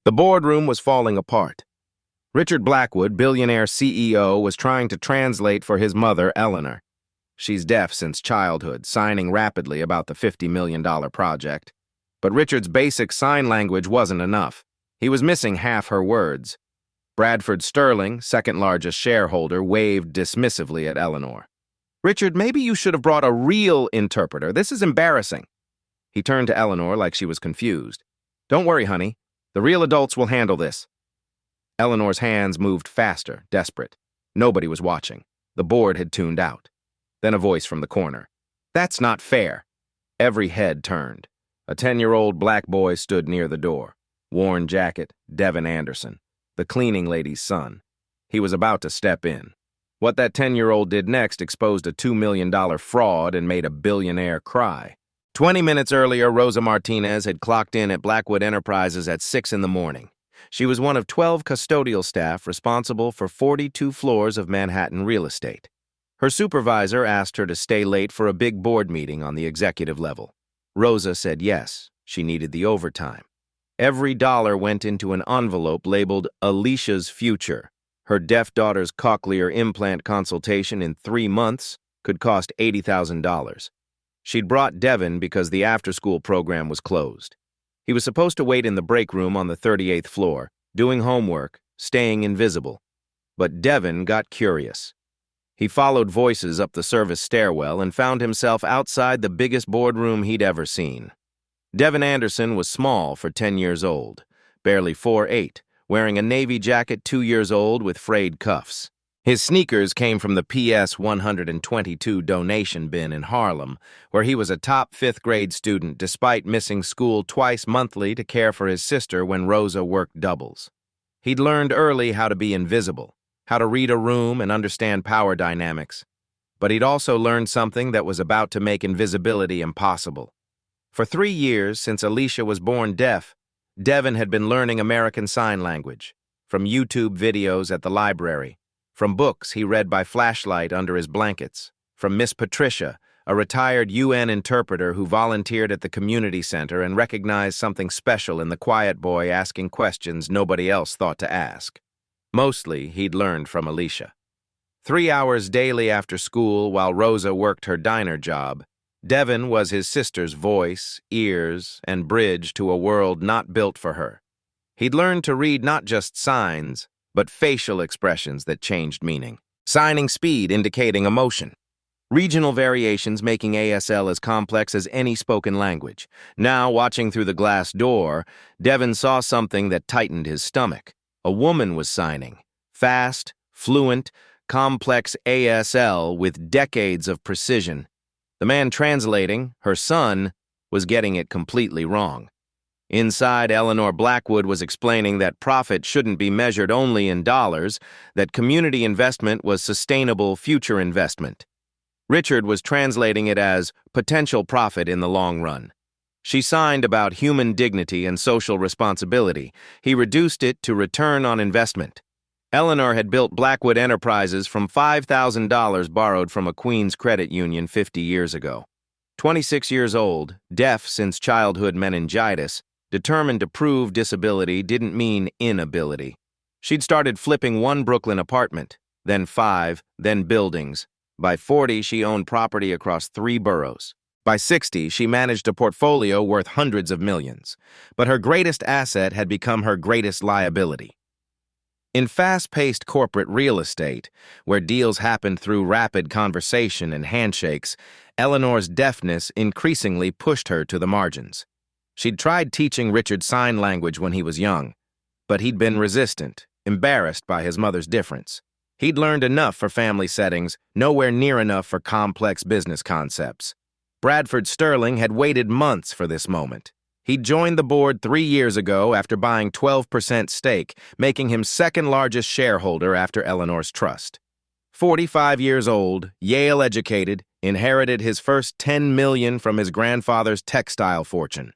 The boardroom was falling apart. Richard Blackwood, Billionaire CEO, was trying to translate for his mother, Eleanor. She's deaf since childhood, signing rapidly about the $50 million project. But Richard's basic sign language wasn't enough. He was missing half her words. Bradford Sterling, second-largest shareholder, waved dismissively at Eleanor. "Richard, maybe you should have brought a real interpreter. This is embarrassing." He turned to Eleanor like she was confused. "Don't worry, honey. The real adults will handle this." Eleanor's hands moved faster, desperate. Nobody was watching. The board had tuned out. Then a voice from the corner. "That's not fair." Every head turned. A 10-year-old black boy stood near the door. Worn jacket, Devon Anderson, the cleaning lady's son. He was about to step in. What that 10-year-old did next exposed a $2 million fraud and made a billionaire cry. 20 minutes earlier, Rosa Martinez had clocked in at Blackwood Enterprises at 6 in the morning. She was one of 12 custodial staff responsible for 42 floors of Manhattan real estate. Her supervisor asked her to stay late for a big board meeting on the executive level. Rosa said yes, she needed the overtime. Every dollar went into an envelope labeled Alicia's Future. Her deaf daughter's cochlear implant consultation in 3 months could cost $80,000. She'd brought Devon because the after-school program was closed. He was supposed to wait in the break room on the 38th floor, doing homework, staying invisible. But Devon got curious. He followed voices up the service stairwell and found himself outside the biggest boardroom he'd ever seen. Devon Anderson was small for 10 years old, barely 4'8", wearing a navy jacket 2 years old with frayed cuffs. His sneakers came from the PS 122 donation bin in Harlem, where he was a top 5th grade student despite missing school twice monthly to care for his sister when Rosa worked doubles. He'd learned early how to be invisible, how to read a room and understand power dynamics. But he'd also learned something that was about to make invisibility impossible. For 3 years, since Alicia was born deaf, Devon had been learning American Sign Language, from YouTube videos at the library, from books he read by flashlight under his blankets, from Miss Patricia, a retired UN interpreter who volunteered at the community center and recognized something special in the quiet boy asking questions nobody else thought to ask. Mostly, he'd learned from Alicia. 3 hours daily after school while Rosa worked her diner job, Devon was his sister's voice, ears, and bridge to a world not built for her. He'd learned to read not just signs, but facial expressions that changed meaning. Signing speed indicating emotion. Regional variations making ASL as complex as any spoken language. Now, watching through the glass door, Devon saw something that tightened his stomach. A woman was signing. Fast, fluent, complex ASL with decades of precision. The man translating, her son, was getting it completely wrong. Inside, Eleanor Blackwood was explaining that profit shouldn't be measured only in dollars, that community investment was sustainable future investment. Richard was translating it as potential profit in the long run. She signed about human dignity and social responsibility. He reduced it to return on investment. Eleanor had built Blackwood Enterprises from $5,000 borrowed from a Queens credit union 50 years ago. 26 years old, deaf since childhood meningitis, determined to prove disability didn't mean inability. She'd started flipping one Brooklyn apartment, then 5, then buildings. By 40, she owned property across 3 boroughs. By 60, she managed a portfolio worth hundreds of millions. But her greatest asset had become her greatest liability. In fast-paced corporate real estate, where deals happened through rapid conversation and handshakes, Eleanor's deafness increasingly pushed her to the margins. She'd tried teaching Richard sign language when he was young, but he'd been resistant, embarrassed by his mother's difference. He'd learned enough for family settings, nowhere near enough for complex business concepts. Bradford Sterling had waited months for this moment. He'd joined the board 3 years ago after buying 12% stake, making him second-largest shareholder after Eleanor's trust. 45 years old, Yale-educated, inherited his first $10 million from his grandfather's textile fortune.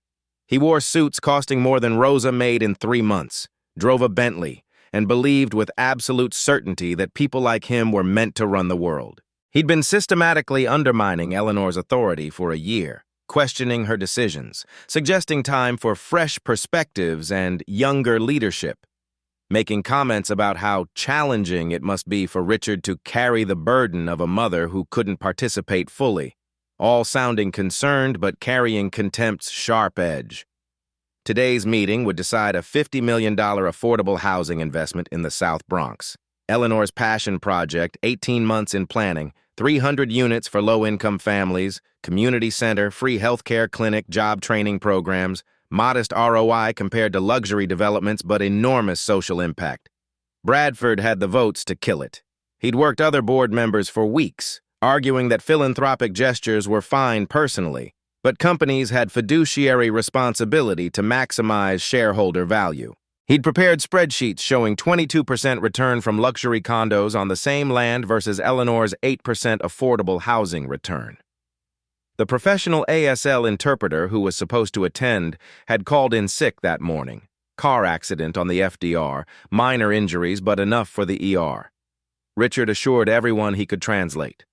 He wore suits costing more than Rosa made in 3 months, drove a Bentley, and believed with absolute certainty that people like him were meant to run the world. He'd been systematically undermining Eleanor's authority for a year, questioning her decisions, suggesting time for fresh perspectives and younger leadership, making comments about how challenging it must be for Richard to carry the burden of a mother who couldn't participate fully, all sounding concerned but carrying contempt's sharp edge. Today's meeting would decide a $50 million affordable housing investment in the South Bronx. Eleanor's passion project, 18 months in planning, 300 units for low-income families, community center, free healthcare clinic, job training programs, modest ROI compared to luxury developments, but enormous social impact. Bradford had the votes to kill it. He'd worked other board members for weeks, arguing that philanthropic gestures were fine personally, but companies had fiduciary responsibility to maximize shareholder value. He'd prepared spreadsheets showing 22% return from luxury condos on the same land versus Eleanor's 8% affordable housing return. The professional ASL interpreter who was supposed to attend had called in sick that morning. Car accident on the FDR, minor injuries but enough for the ER. Richard assured everyone he could translate.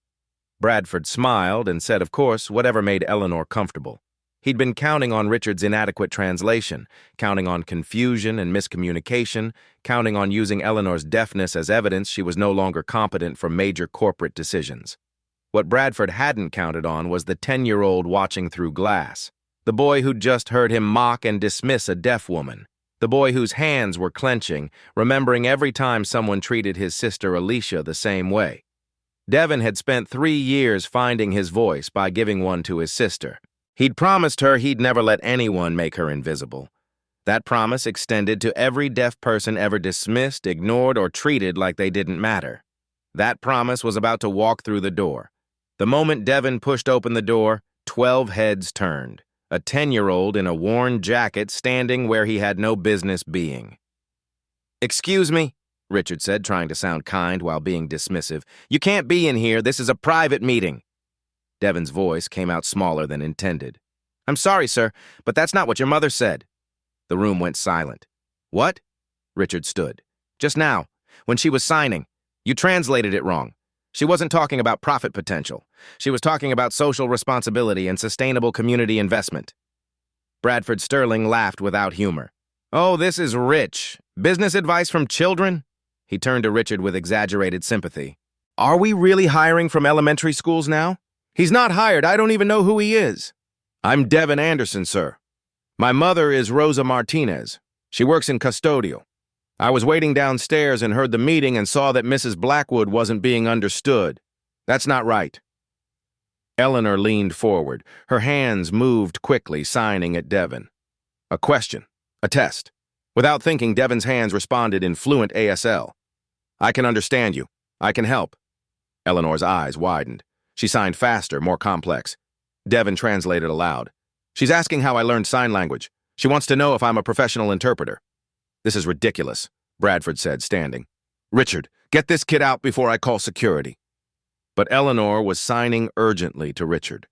Bradford smiled and said, of course, whatever made Eleanor comfortable. He'd been counting on Richard's inadequate translation, counting on confusion and miscommunication, counting on using Eleanor's deafness as evidence she was no longer competent for major corporate decisions. What Bradford hadn't counted on was the 10-year-old watching through glass, the boy who'd just heard him mock and dismiss a deaf woman, the boy whose hands were clenching, remembering every time someone treated his sister Alicia the same way. Devon had spent 3 years finding his voice by giving one to his sister. He'd promised her he'd never let anyone make her invisible. That promise extended to every deaf person ever dismissed, ignored, or treated like they didn't matter. That promise was about to walk through the door. The moment Devon pushed open the door, 12 heads turned. A 10-year-old in a worn jacket standing where he had no business being. "Excuse me," Richard said, trying to sound kind while being dismissive. "You can't be in here. This is a private meeting." Devon's voice came out smaller than intended. "I'm sorry, sir, but that's not what your mother said." The room went silent. "What?" Richard stood. "Just now, when she was signing. You translated it wrong. She wasn't talking about profit potential. She was talking about social responsibility and sustainable community investment." Bradford Sterling laughed without humor. "Oh, this is rich. Business advice from children?" He turned to Richard with exaggerated sympathy. "Are we really hiring from elementary schools now? He's not hired. I don't even know who he is." "I'm Devon Anderson, sir. My mother is Rosa Martinez. She works in custodial. I was waiting downstairs and heard the meeting and saw that Mrs. Blackwood wasn't being understood. That's not right." Eleanor leaned forward. Her hands moved quickly, signing at Devon. "A question. A test." Without thinking, Devon's hands responded in fluent ASL. "I can understand you. I can help." Eleanor's eyes widened. She signed faster, more complex. Devon translated aloud. "She's asking how I learned sign language. She wants to know if I'm a professional interpreter." "This is ridiculous," Bradford said, standing. "Richard, get this kid out before I call security." But Eleanor was signing urgently to Richard.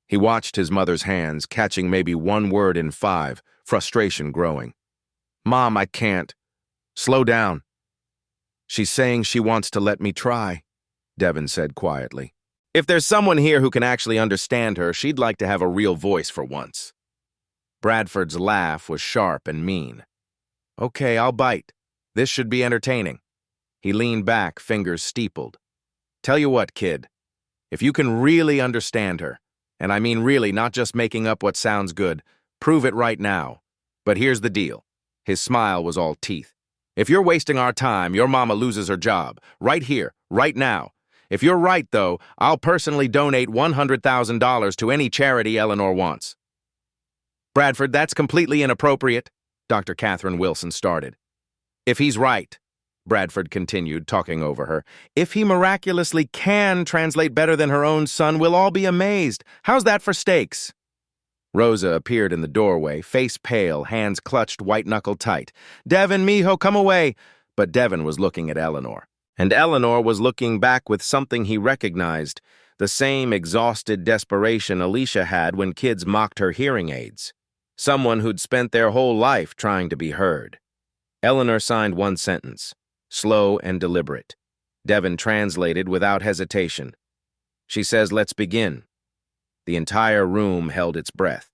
He watched his mother's hands, catching maybe one word in 5, frustration growing. "Mom, I can't. Slow down." "She's saying she wants to let me try," Devon said quietly. "If there's someone here who can actually understand her, she'd like to have a real voice for once." Bradford's laugh was sharp and mean. "Okay, I'll bite. This should be entertaining." He leaned back, fingers steepled. "Tell you what, kid. If you can really understand her, and I mean really, not just making up what sounds good, prove it right now. But here's the deal." His smile was all teeth. "If you're wasting our time, your mama loses her job. Right here, right now. If you're right, though, I'll personally donate $100,000 to any charity Eleanor wants." "Bradford, that's completely inappropriate," Dr. Catherine Wilson started. "If he's right," Bradford continued, talking over her, "if he miraculously can translate better than her own son, we'll all be amazed. How's that for stakes?" Rosa appeared in the doorway, face pale, hands clutched white-knuckled tight. "Devon, mijo, come away." But Devon was looking at Eleanor. And Eleanor was looking back with something he recognized, the same exhausted desperation Alicia had when kids mocked her hearing aids. Someone who'd spent their whole life trying to be heard. Eleanor signed one sentence, slow and deliberate. Devon translated without hesitation. She says, "Let's begin." The entire room held its breath.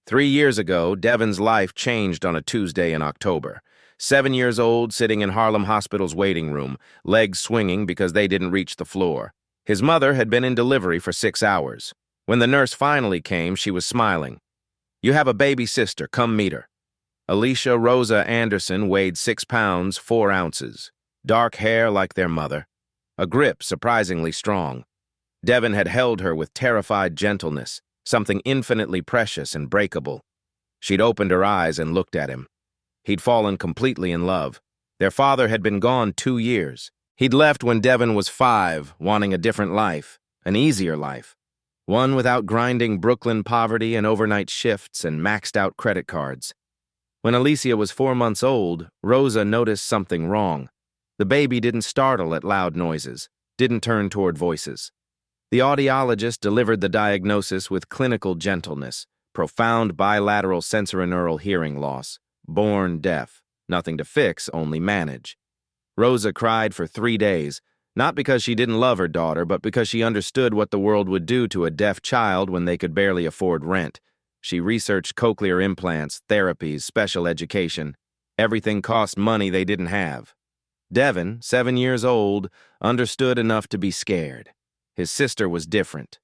3 years ago, Devon's life changed on a Tuesday in October. 7 years old, sitting in Harlem Hospital's waiting room, legs swinging because they didn't reach the floor. His mother had been in delivery for 6 hours. When the nurse finally came, she was smiling. "You have a baby sister, come meet her." Alicia Rosa Anderson weighed 6 pounds, 4 ounces. Dark hair like their mother. A grip surprisingly strong. Devon had held her with terrified gentleness, something infinitely precious and breakable. She'd opened her eyes and looked at him. He'd fallen completely in love. Their father had been gone 2 years. He'd left when Devon was 5, wanting a different life, an easier life. One without grinding Brooklyn poverty and overnight shifts and maxed-out credit cards. When Alicia was 4 months old, Rosa noticed something wrong. The baby didn't startle at loud noises, didn't turn toward voices. The audiologist delivered the diagnosis with clinical gentleness: profound bilateral sensorineural hearing loss, born deaf, nothing to fix, only manage. Rosa cried for 3 days, not because she didn't love her daughter, but because she understood what the world would do to a deaf child when they could barely afford rent. She researched cochlear implants, therapies, special education. Everything cost money they didn't have. Devon, 7 years old, understood enough to be scared. His sister was different.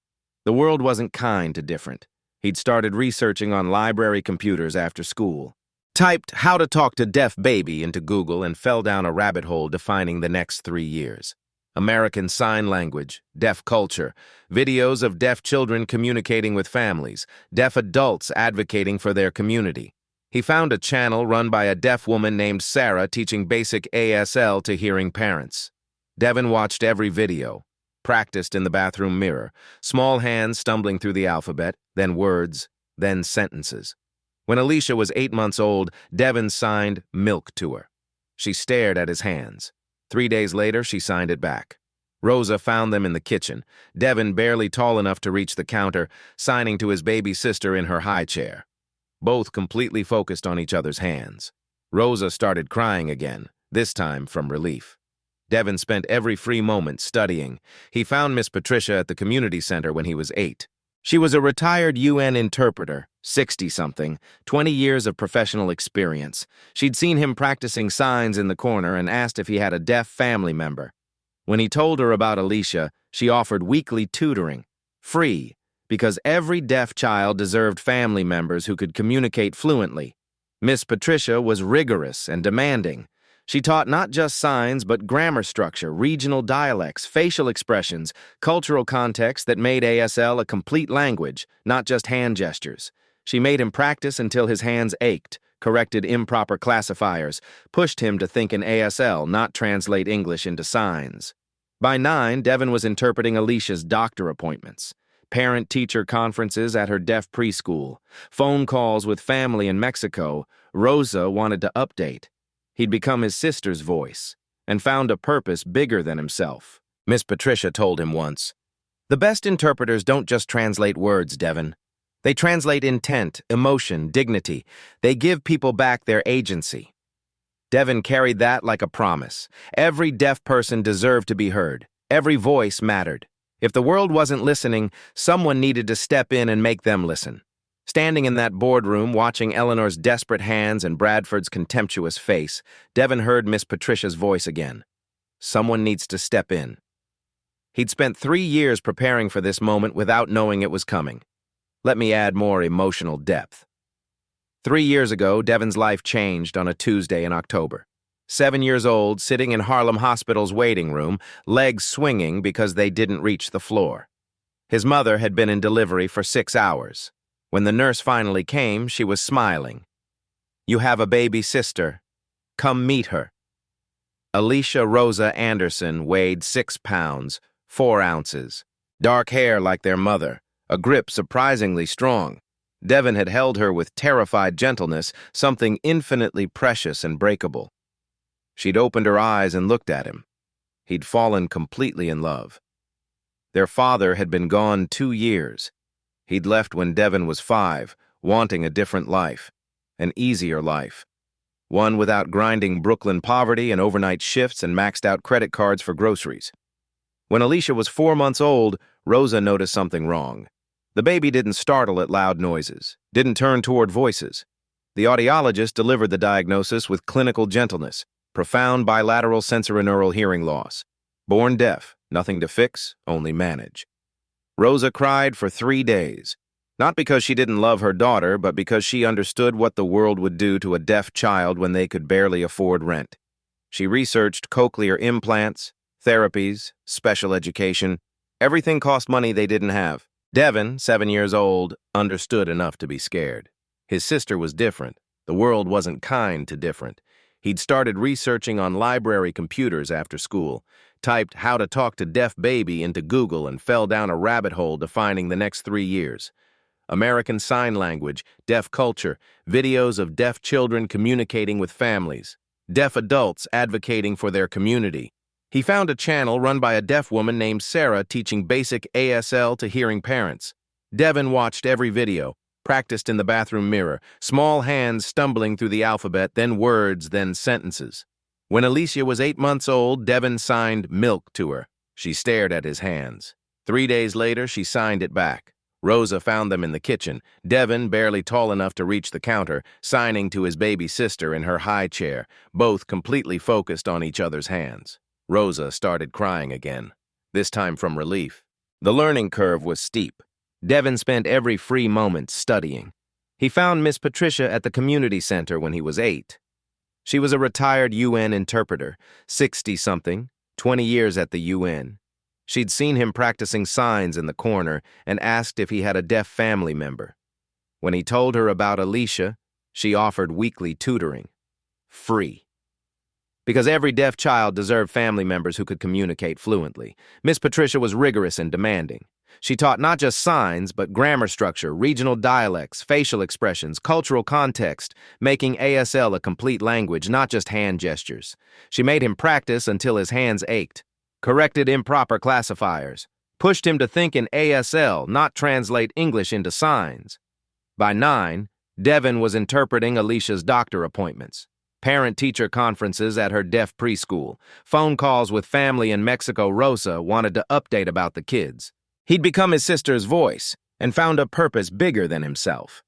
The world wasn't kind to different. He'd started researching on library computers after school. Typed "how to talk to deaf baby" into Google and fell down a rabbit hole defining the next 3 years. American Sign Language, deaf culture, videos of deaf children communicating with families, deaf adults advocating for their community. He found a channel run by a deaf woman named Sarah teaching basic ASL to hearing parents. Devon watched every video, practiced in the bathroom mirror, small hands stumbling through the alphabet, then words, then sentences. When Alicia was 8 months old, Devon signed milk to her. She stared at his hands. 3 days later, she signed it back. Rosa found them in the kitchen, Devon barely tall enough to reach the counter, signing to his baby sister in her high chair. Both completely focused on each other's hands. Rosa started crying again, this time from relief. Devon spent every free moment studying. He found Miss Patricia at the community center when he was 8. She was a retired UN interpreter, 60-something, 20 years of professional experience. She'd seen him practicing signs in the corner and asked if he had a deaf family member. When he told her about Alicia, she offered weekly tutoring, free, because every deaf child deserved family members who could communicate fluently. Miss Patricia was rigorous and demanding. She taught not just signs, but grammar structure, regional dialects, facial expressions, cultural context that made ASL a complete language, not just hand gestures. She made him practice until his hands ached, corrected improper classifiers, pushed him to think in ASL, not translate English into signs. By 9, Devon was interpreting Alicia's doctor appointments, parent-teacher conferences at her deaf preschool, phone calls with family in Mexico. Rosa wanted to update. He'd become his sister's voice, and found a purpose bigger than himself. Miss Patricia told him once, "The best interpreters don't just translate words, Devon. They translate intent, emotion, dignity. They give people back their agency." Devon carried that like a promise. Every deaf person deserved to be heard. Every voice mattered. If the world wasn't listening, someone needed to step in and make them listen. Standing in that boardroom, watching Eleanor's desperate hands and Bradford's contemptuous face, Devon heard Miss Patricia's voice again. Someone needs to step in. He'd spent 3 years preparing for this moment without knowing it was coming. Let me add more emotional depth. 3 years ago, Devon's life changed on a Tuesday in October. 7 years old, sitting in Harlem Hospital's waiting room, legs swinging because they didn't reach the floor. His mother had been in delivery for 6 hours. When the nurse finally came, she was smiling. "You have a baby sister. Come meet her." Alicia Rosa Anderson weighed 6 pounds, 4 ounces. Dark hair like their mother, a grip surprisingly strong. Devon had held her with terrified gentleness, something infinitely precious and breakable. She'd opened her eyes and looked at him. He'd fallen completely in love. Their father had been gone 2 years. He'd left when Devon was 5, wanting a different life, an easier life. One without grinding Brooklyn poverty and overnight shifts and maxed-out credit cards for groceries. When Alicia was 4 months old, Rosa noticed something wrong. The baby didn't startle at loud noises, didn't turn toward voices. The audiologist delivered the diagnosis with clinical gentleness: profound bilateral sensorineural hearing loss. Born deaf, nothing to fix, only manage. Rosa cried for 3 days, not because she didn't love her daughter, but because she understood what the world would do to a deaf child when they could barely afford rent. She researched cochlear implants, therapies, special education. Everything cost money they didn't have. Devon, 7 years old, understood enough to be scared. His sister was different. The world wasn't kind to different. He'd started researching on library computers after school, typed "how to talk to deaf baby" into Google, and fell down a rabbit hole defining the next 3 years. American Sign Language, deaf culture, videos of deaf children communicating with families, deaf adults advocating for their community. He found a channel run by a deaf woman named Sarah teaching basic ASL to hearing parents. Devon watched every video, practiced in the bathroom mirror, small hands stumbling through the alphabet, then words, then sentences. When Alicia was 8 months old, Devon signed milk to her. She stared at his hands. 3 days later, she signed it back. Rosa found them in the kitchen, Devon, barely tall enough to reach the counter, signing to his baby sister in her high chair, both completely focused on each other's hands. Rosa started crying again, this time from relief. The learning curve was steep. Devon spent every free moment studying. He found Miss Patricia at the community center when he was 8. She was a retired UN interpreter, 60-something, 20 years at the UN. She'd seen him practicing signs in the corner and asked if he had a deaf family member. When he told her about Alicia, she offered weekly tutoring. Free. Because every deaf child deserved family members who could communicate fluently. Miss Patricia was rigorous and demanding. She taught not just signs, but grammar structure, regional dialects, facial expressions, cultural context, making ASL a complete language, not just hand gestures. She made him practice until his hands ached, corrected improper classifiers, pushed him to think in ASL, not translate English into signs. By 9, Devon was interpreting Alicia's doctor appointments, parent-teacher conferences at her deaf preschool, phone calls with family in Mexico. Rosa wanted to update about the kids. He'd become his sister's voice and found a purpose bigger than himself.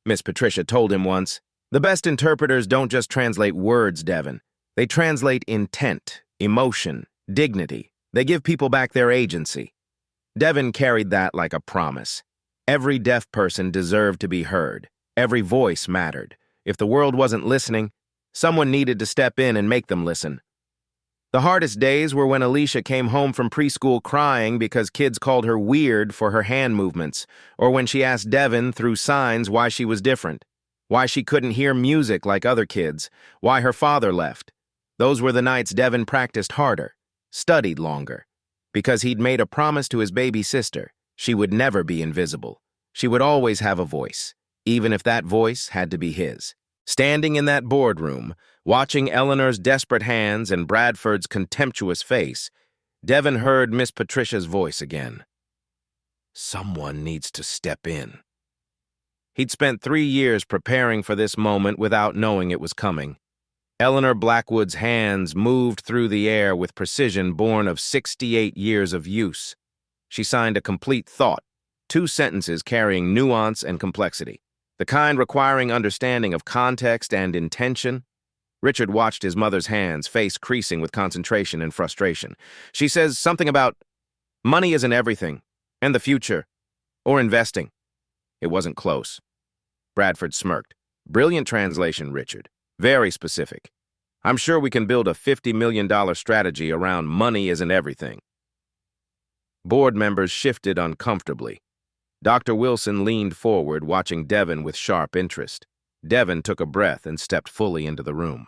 Miss Patricia told him once, "The best interpreters don't just translate words, Devon. They translate intent, emotion, dignity. They give people back their agency." Devon carried that like a promise. Every deaf person deserved to be heard. Every voice mattered. If the world wasn't listening, someone needed to step in and make them listen. The hardest days were when Alicia came home from preschool crying because kids called her weird for her hand movements, or when she asked Devon through signs why she was different, why she couldn't hear music like other kids, why her father left. Those were the nights Devon practiced harder, studied longer, because he'd made a promise to his baby sister. She would never be invisible. She would always have a voice, even if that voice had to be his. Standing in that boardroom, watching Eleanor's desperate hands and Bradford's contemptuous face, Devon heard Miss Patricia's voice again. Someone needs to step in. He'd spent 3 years preparing for this moment without knowing it was coming. Eleanor Blackwood's hands moved through the air with precision born of 68 years of use. She signed a complete thought, 2 sentences carrying nuance and complexity, the kind requiring understanding of context and intention. Richard watched his mother's hands, face creasing with concentration and frustration. She says something about money isn't everything, and the future, or investing. It wasn't close. Bradford smirked. Brilliant translation, Richard. Very specific. I'm sure we can build a $50 million strategy around money isn't everything. Board members shifted uncomfortably. Dr. Wilson leaned forward, watching Devon with sharp interest. Devon took a breath and stepped fully into the room.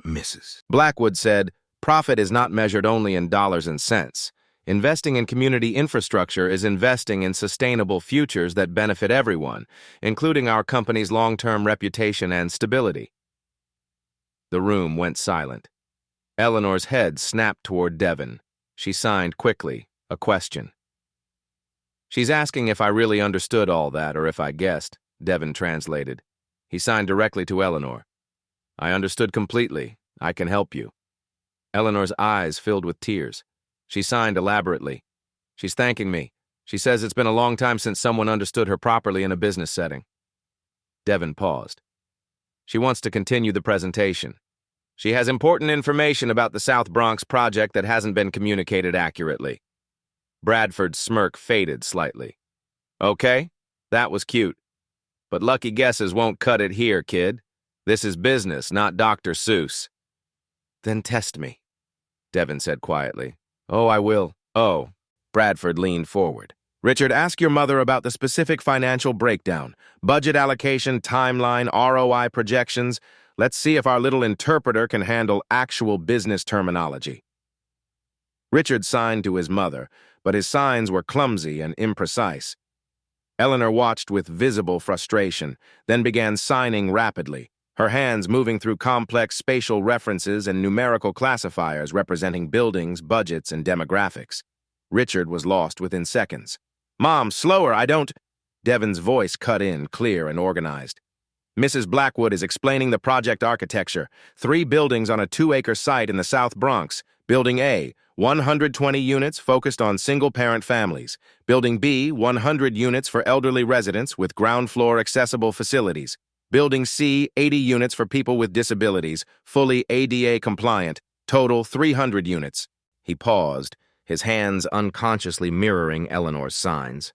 Mrs. Blackwood said, "Profit is not measured only in dollars and cents. Investing in community infrastructure is investing in sustainable futures that benefit everyone, including our company's long-term reputation and stability." The room went silent. Eleanor's head snapped toward Devon. She signed quickly, a question. "She's asking if I really understood all that or if I guessed," Devon translated. He signed directly to Eleanor. "I understood completely. I can help you." Eleanor's eyes filled with tears. She signed elaborately. "She's thanking me. She says it's been a long time since someone understood her properly in a business setting. Devon paused. She wants to continue the presentation. She has important information about the South Bronx project that hasn't been communicated accurately. Bradford's smirk faded slightly. Okay, that was cute. But lucky guesses won't cut it here, kid. This is business, not Dr. Seuss. Then test me, Devon said quietly. Oh, I will. Oh. Bradford leaned forward. Richard, ask your mother about the specific financial breakdown, budget allocation, timeline, ROI projections. Let's see if our little interpreter can handle actual business terminology. Richard signed to his mother, but his signs were clumsy and imprecise. Eleanor watched with visible frustration, then began signing rapidly, her hands moving through complex spatial references and numerical classifiers representing buildings, budgets, and demographics. Richard was lost within seconds. Mom, slower, I don't... Devon's voice cut in, clear and organized. Mrs. Blackwood is explaining the project architecture. 3 buildings on a 2-acre site in the South Bronx. Building A, 120 units focused on single-parent families. Building B, 100 units for elderly residents with ground-floor accessible facilities. Building C, 80 units for people with disabilities, fully ADA compliant. Total 300 units. He paused, his hands unconsciously mirroring Eleanor's signs.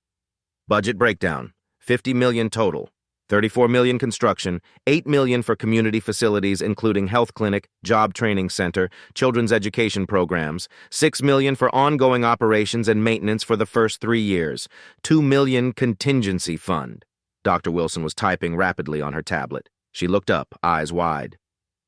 Budget breakdown, $50 million total. $34 million construction, $8 million for community facilities including health clinic, job training center, children's education programs, $6 million for ongoing operations and maintenance for the first 3 years, $2 million contingency fund. Dr. Wilson was typing rapidly on her tablet. She looked up, eyes wide.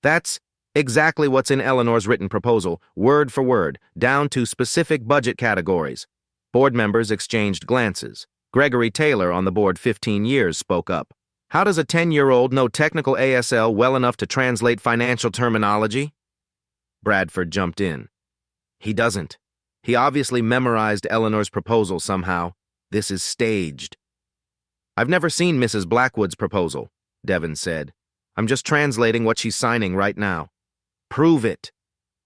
That's exactly what's in Eleanor's written proposal, word for word, down to specific budget categories. Board members exchanged glances. Gregory Taylor, on the board 15 years, spoke up. How does a 10-year-old know technical ASL well enough to translate financial terminology? Bradford jumped in. He doesn't. He obviously memorized Eleanor's proposal somehow. This is staged. I've never seen Mrs. Blackwood's proposal, Devon said. I'm just translating what she's signing right now. Prove it.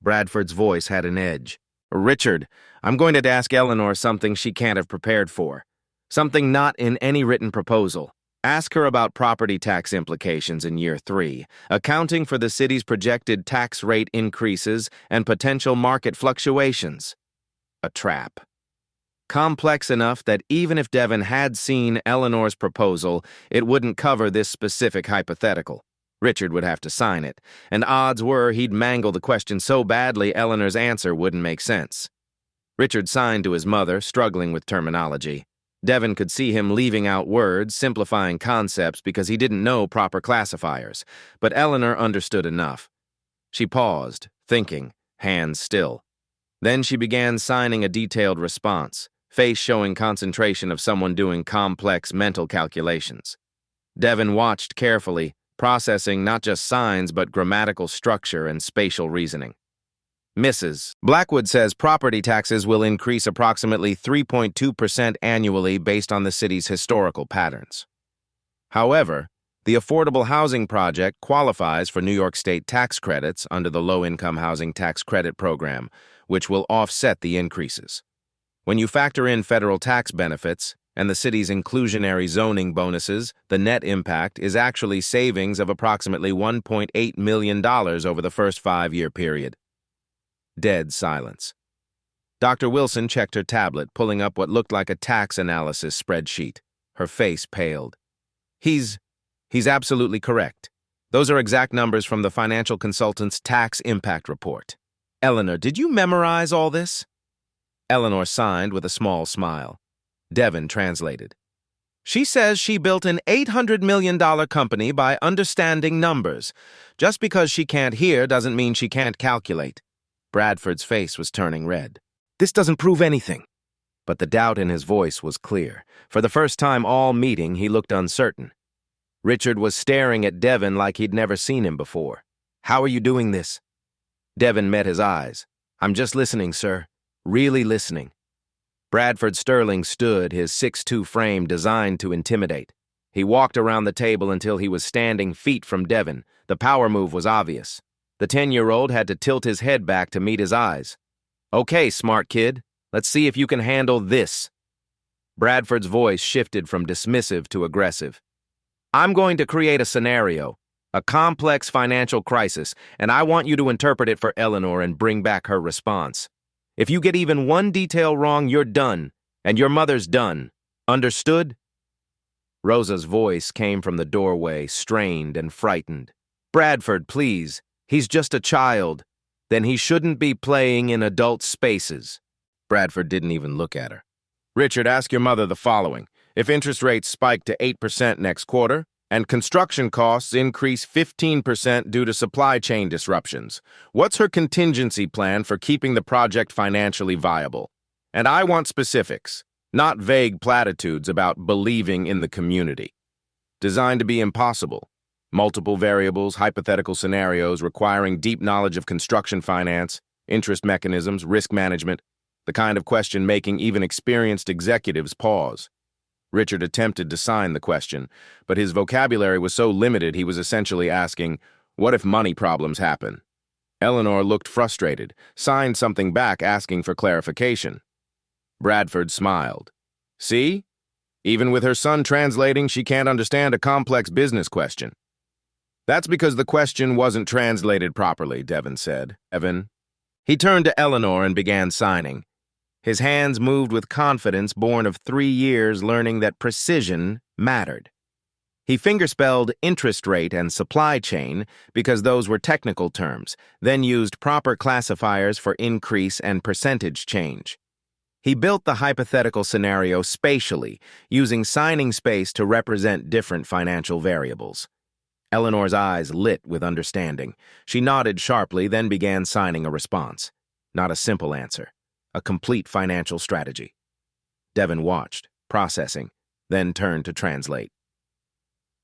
Bradford's voice had an edge. Richard, I'm going to ask Eleanor something she can't have prepared for. Something not in any written proposal. Ask her about property tax implications in year 3, accounting for the city's projected tax rate increases and potential market fluctuations. A trap. Complex enough that even if Devon had seen Eleanor's proposal, it wouldn't cover this specific hypothetical. Richard would have to sign it, and odds were he'd mangle the question so badly Eleanor's answer wouldn't make sense. Richard signed to his mother, struggling with terminology. Devon could see him leaving out words, simplifying concepts because he didn't know proper classifiers, but Eleanor understood enough. She paused, thinking, hands still. Then she began signing a detailed response, face showing concentration of someone doing complex mental calculations. Devon watched carefully, processing not just signs but grammatical structure and spatial reasoning. Mrs. Blackwood says property taxes will increase approximately 3.2% annually based on the city's historical patterns. However, the affordable housing project qualifies for New York State tax credits under the Low-Income Housing Tax Credit Program, which will offset the increases. When you factor in federal tax benefits and the city's inclusionary zoning bonuses, the net impact is actually savings of approximately $1.8 million over the first 5-year period. Dead silence. Dr. Wilson checked her tablet, pulling up what looked like a tax analysis spreadsheet. Her face paled. He's absolutely correct. Those are exact numbers from the financial consultant's tax impact report. Eleanor, did you memorize all this? Eleanor signed with a small smile. Devon translated. She says she built an $800 million company by understanding numbers. Just because she can't hear doesn't mean she can't calculate. Bradford's face was turning red. This doesn't prove anything. But the doubt in his voice was clear. For the first time all meeting, he looked uncertain. Richard was staring at Devon like he'd never seen him before. How are you doing this? Devon met his eyes. I'm just listening, sir. Really listening. Bradford Sterling stood, his 6'2" frame designed to intimidate. He walked around the table until he was standing feet from Devon. The power move was obvious. The 10-year-old had to tilt his head back to meet his eyes. Okay, smart kid. Let's see if you can handle this. Bradford's voice shifted from dismissive to aggressive. I'm going to create a scenario, a complex financial crisis, and I want you to interpret it for Eleanor and bring back her response. If you get even one detail wrong, you're done, and your mother's done. Understood? Rosa's voice came from the doorway, strained and frightened. Bradford, please. He's just a child. Then he shouldn't be playing in adult spaces. Bradford didn't even look at her. Richard, ask your mother the following. If interest rates spike to 8% next quarter, and construction costs increase 15% due to supply chain disruptions, what's her contingency plan for keeping the project financially viable? And I want specifics, not vague platitudes about believing in the community. Designed to be impossible. Multiple variables, hypothetical scenarios requiring deep knowledge of construction finance, interest mechanisms, risk management, the kind of question making even experienced executives pause. Richard attempted to sign the question, but his vocabulary was so limited he was essentially asking, what if money problems happen? Eleanor looked frustrated, signed something back asking for clarification. Bradford smiled. See? Even with her son translating, she can't understand a complex business question. That's because the question wasn't translated properly, Devon said. Devon. He turned to Eleanor and began signing. His hands moved with confidence born of 3 years learning that precision mattered. He fingerspelled interest rate and supply chain because those were technical terms, then used proper classifiers for increase and percentage change. He built the hypothetical scenario spatially, using signing space to represent different financial variables. Eleanor's eyes lit with understanding. She nodded sharply, then began signing a response. Not a simple answer. A complete financial strategy. Devon watched, processing, then turned to translate.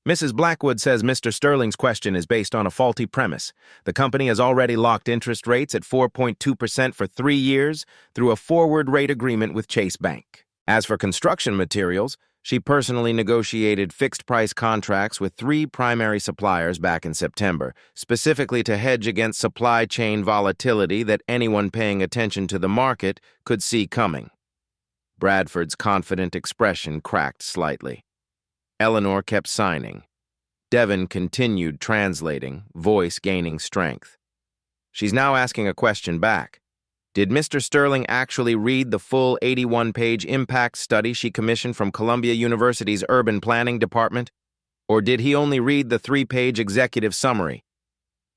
Mrs. Blackwood says Mr. Sterling's question is based on a faulty premise. The company has already locked interest rates at 4.2% for 3 years through a forward rate agreement with Chase Bank. As for construction materials, she personally negotiated fixed-price contracts with 3 primary suppliers back in September, specifically to hedge against supply chain volatility that anyone paying attention to the market could see coming. Bradford's confident expression cracked slightly. Eleanor kept signing. Devon continued translating, voice gaining strength. She's now asking a question back. Did Mr. Sterling actually read the full 81-page impact study she commissioned from Columbia University's Urban Planning Department? Or did he only read the 3-page executive summary?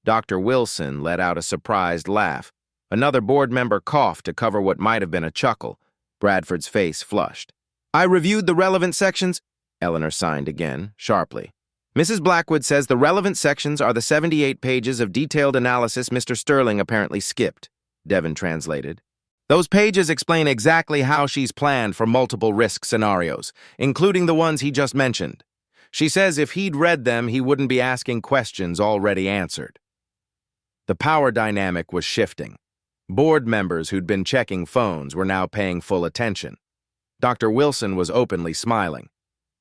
Dr. Wilson let out a surprised laugh. Another board member coughed to cover what might have been a chuckle. Bradford's face flushed. I reviewed the relevant sections. Eleanor signed again, sharply. Mrs. Blackwood says the relevant sections are the 78 pages of detailed analysis Mr. Sterling apparently skipped. Devon translated. Those pages explain exactly how she's planned for multiple risk scenarios, including the ones he just mentioned. She says if he'd read them, he wouldn't be asking questions already answered. The power dynamic was shifting. Board members who'd been checking phones were now paying full attention. Dr. Wilson was openly smiling.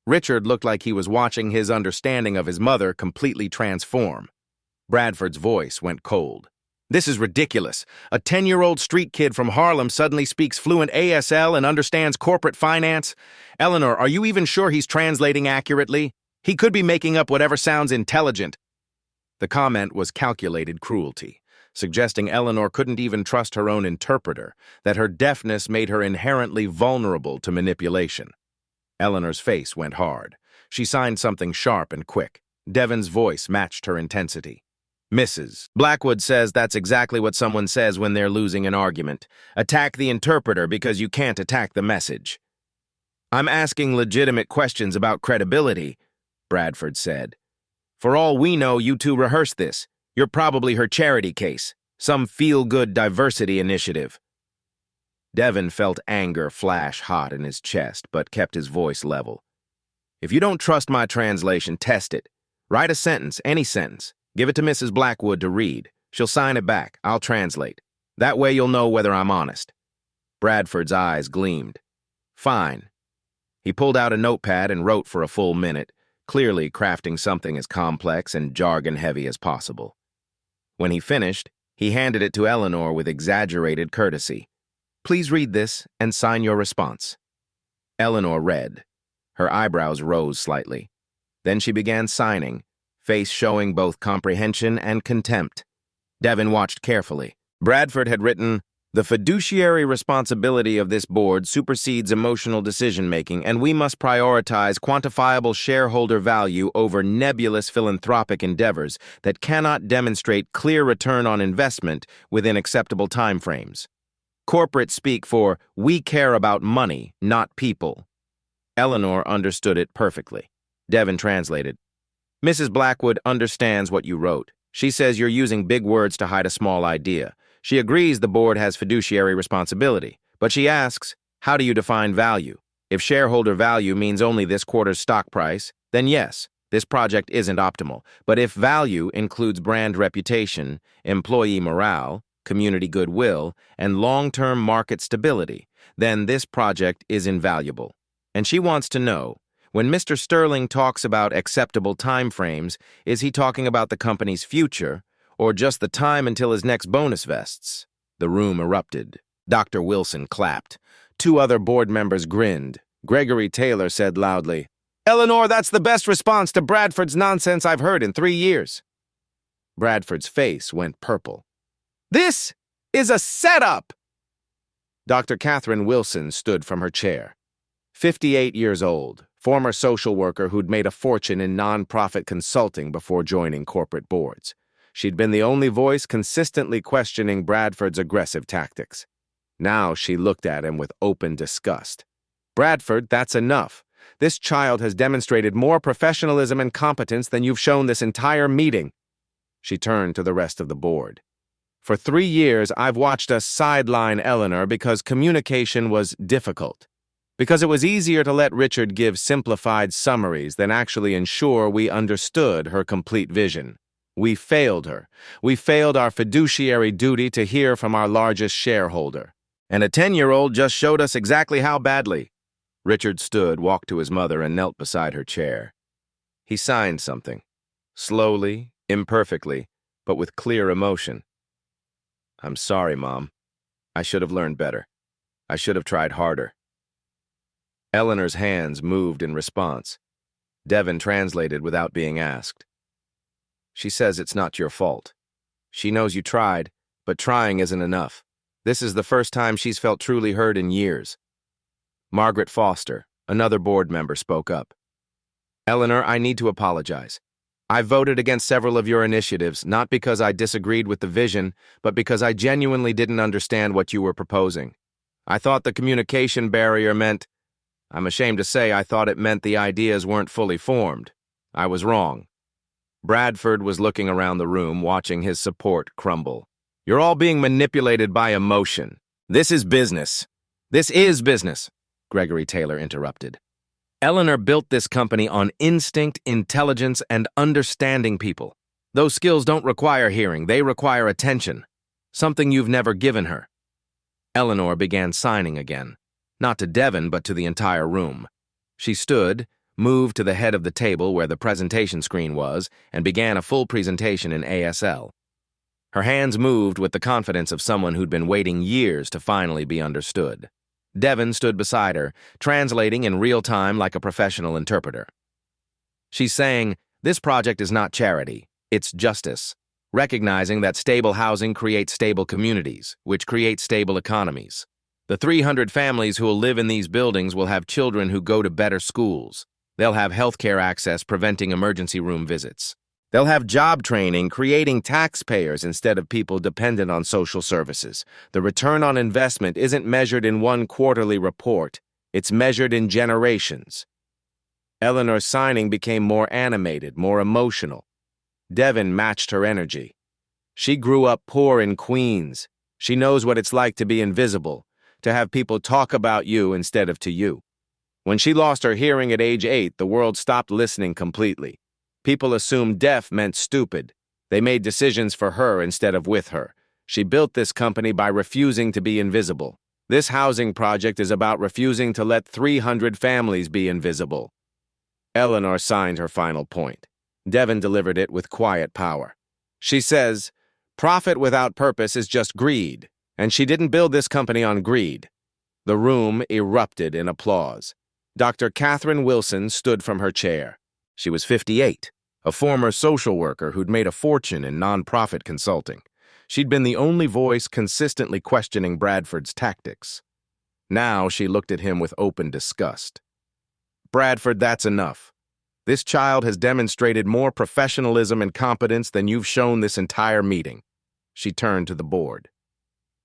Richard looked like he was watching his understanding of his mother completely transform. Bradford's voice went cold. This is ridiculous. A 10-year-old street kid from Harlem suddenly speaks fluent ASL and understands corporate finance? Eleanor, are you even sure he's translating accurately? He could be making up whatever sounds intelligent. The comment was calculated cruelty, suggesting Eleanor couldn't even trust her own interpreter, that her deafness made her inherently vulnerable to manipulation. Eleanor's face went hard. She signed something sharp and quick. Devon's voice matched her intensity. Mrs. Blackwood says that's exactly what someone says when they're losing an argument. Attack the interpreter because you can't attack the message. I'm asking legitimate questions about credibility, Bradford said. For all we know, you two rehearsed this. You're probably her charity case, some feel-good diversity initiative. Devon felt anger flash hot in his chest, but kept his voice level. If you don't trust my translation, test it. Write a sentence, any sentence. Give it to Mrs. Blackwood to read. She'll sign it back. I'll translate. That way you'll know whether I'm honest. Bradford's eyes gleamed. Fine. He pulled out a notepad and wrote for a full minute, clearly crafting something as complex and jargon-heavy as possible. When he finished, he handed it to Eleanor with exaggerated courtesy. Please read this and sign your response. Eleanor read. Her eyebrows rose slightly. Then she began signing, face showing both comprehension and contempt. Devon watched carefully. Bradford had written, "The fiduciary responsibility of this board supersedes emotional decision-making, and we must prioritize quantifiable shareholder value over nebulous philanthropic endeavors that cannot demonstrate clear return on investment within acceptable timeframes. Corporate speak for, we care about money, not people." Eleanor understood it perfectly. Devon translated, "Mrs. Blackwood understands what you wrote. She says you're using big words to hide a small idea. She agrees the board has fiduciary responsibility, but she asks, how do you define value? If shareholder value means only this quarter's stock price, then yes, this project isn't optimal. But if value includes brand reputation, employee morale, community goodwill, and long-term market stability, then this project is invaluable." And she wants to know, when Mr. Sterling talks about acceptable timeframes, is he talking about the company's future, or just the time until his next bonus vests? The room erupted. Dr. Wilson clapped. Two other board members grinned. Gregory Taylor said loudly, "Eleanor, that's the best response to Bradford's nonsense I've heard in 3 years." Bradford's face went purple. "This is a setup!" Dr. Catherine Wilson stood from her chair. 58 years old, former social worker who'd made a fortune in nonprofit consulting before joining corporate boards. She'd been the only voice consistently questioning Bradford's aggressive tactics. Now she looked at him with open disgust. "Bradford, that's enough. This child has demonstrated more professionalism and competence than you've shown this entire meeting." She turned to the rest of the board. "For 3 years, I've watched us sideline Eleanor because communication was difficult. Because it was easier to let Richard give simplified summaries than actually ensure we understood her complete vision. We failed her. We failed our fiduciary duty to hear from our largest shareholder. And a 10-year-old just showed us exactly how badly." Richard stood, walked to his mother, and knelt beside her chair. He signed something. Slowly, imperfectly, but with clear emotion. "I'm sorry, Mom. I should have learned better. I should have tried harder." Eleanor's hands moved in response. Devon translated without being asked. "She says it's not your fault. She knows you tried, but trying isn't enough. This is the first time she's felt truly heard in years." Margaret Foster, another board member, spoke up. "Eleanor, I need to apologize. I voted against several of your initiatives, not because I disagreed with the vision, but because I genuinely didn't understand what you were proposing. I thought the communication barrier meant... I'm ashamed to say I thought it meant the ideas weren't fully formed. I was wrong." Bradford was looking around the room, watching his support crumble. "You're all being manipulated by emotion. This is business." "This is business," Gregory Taylor interrupted. "Eleanor built this company on instinct, intelligence, and understanding people. Those skills don't require hearing, they require attention. Something you've never given her." Eleanor began signing again. Not to Devon, but to the entire room. She stood, moved to the head of the table where the presentation screen was, and began a full presentation in ASL. Her hands moved with the confidence of someone who'd been waiting years to finally be understood. Devon stood beside her, translating in real time like a professional interpreter. She's saying, this project is not charity, it's justice, recognizing that stable housing creates stable communities, which create stable economies. The 300 families who will live in these buildings will have children who go to better schools. They'll have healthcare access preventing emergency room visits. They'll have job training creating taxpayers instead of people dependent on social services. The return on investment isn't measured in one quarterly report. It's measured in generations. Eleanor's signing became more animated, more emotional. Devon matched her energy. She grew up poor in Queens. She knows what it's like to be invisible, to have people talk about you instead of to you. When she lost her hearing at age 8, the world stopped listening completely. People assumed deaf meant stupid. They made decisions for her instead of with her. She built this company by refusing to be invisible. This housing project is about refusing to let 300 families be invisible. Eleanor signed her final point. Devon delivered it with quiet power. She says, "Profit without purpose is just greed. And she didn't build this company on greed." The room erupted in applause. Dr. Catherine Wilson stood from her chair. She was 58, a former social worker who'd made a fortune in nonprofit consulting. She'd been the only voice consistently questioning Bradford's tactics. Now she looked at him with open disgust. "Bradford, that's enough. This child has demonstrated more professionalism and competence than you've shown this entire meeting." She turned to the board.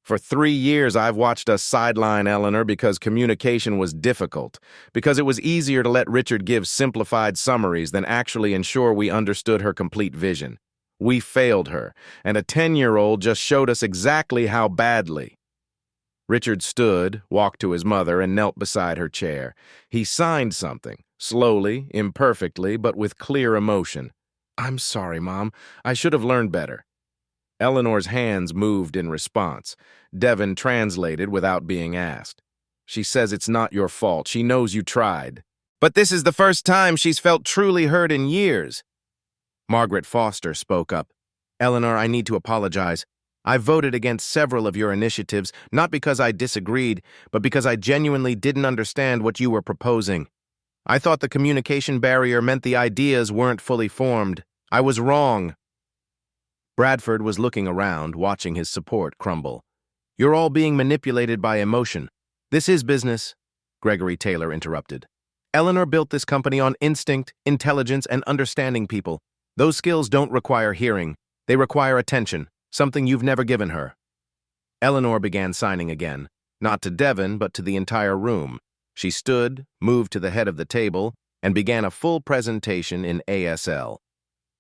"For 3 years, I've watched us sideline Eleanor because communication was difficult, because it was easier to let Richard give simplified summaries than actually ensure we understood her complete vision. We failed her, and a 10-year-old just showed us exactly how badly." Richard stood, walked to his mother, and knelt beside her chair. He signed something, slowly, imperfectly, but with clear emotion. "I'm sorry, Mom. I should have learned better." Eleanor's hands moved in response. Devon translated without being asked. "She says it's not your fault. She knows you tried. But this is the first time she's felt truly hurt in years." Margaret Foster spoke up. "Eleanor, I need to apologize. I voted against several of your initiatives, not because I disagreed, but because I genuinely didn't understand what you were proposing. I thought the communication barrier meant the ideas weren't fully formed. I was wrong." Bradford was looking around, watching his support crumble. "You're all being manipulated by emotion. This is business," Gregory Taylor interrupted. "Eleanor built this company on instinct, intelligence, and understanding people. Those skills don't require hearing. They require attention, something you've never given her." Eleanor began signing again, not to Devon, but to the entire room. She stood, moved to the head of the table, and began a full presentation in ASL.